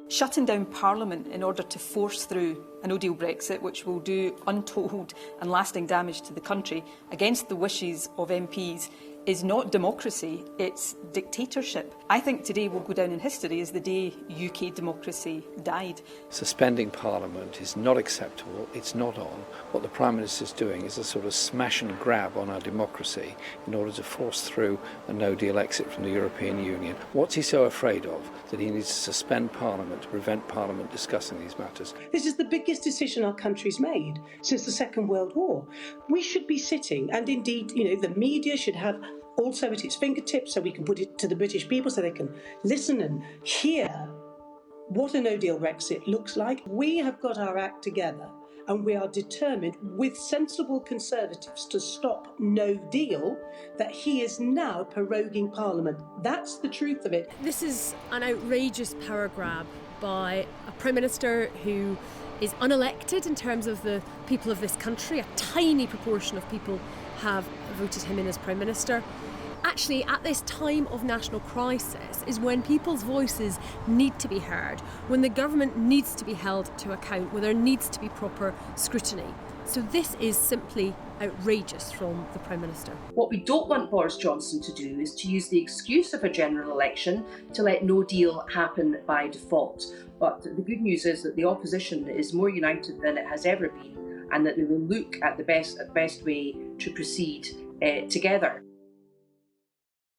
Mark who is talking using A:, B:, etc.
A: Shutting down Parliament in order to force through a no-deal Brexit, which will do untold and lasting damage to the country against the wishes of MPs, is not democracy, it's dictatorship. I think today will go down in history as the day UK democracy died.
B: Suspending Parliament is not acceptable, it's not on. What the Prime Minister is doing is a sort of smash and grab on our democracy in order to force through a no-deal exit from the European Union. What's he so afraid of that he needs to suspend Parliament to prevent Parliament discussing these matters?
C: This is the biggest decision our country's made since the Second World War. We should be sitting, and indeed, the media should have also at its fingertips so we can put it to the British people so they can listen and hear what a no-deal Brexit looks like. We have got our act together and we are determined with sensible Conservatives to stop no deal, that he is now proroguing Parliament. That's the truth of it.
D: This is an outrageous power grab by a Prime Minister who is unelected in terms of the people of this country. A tiny proportion of people have voted him in as Prime Minister. Actually, at this time of national crisis is when people's voices need to be heard, when the government needs to be held to account, when there needs to be proper scrutiny. So this is simply outrageous from the Prime Minister.
E: What we don't want Boris Johnson to do is to use the excuse of a general election to let no deal happen by default. But the good news is that the opposition is more united than it has ever been, and that they will look at the best way to proceed together.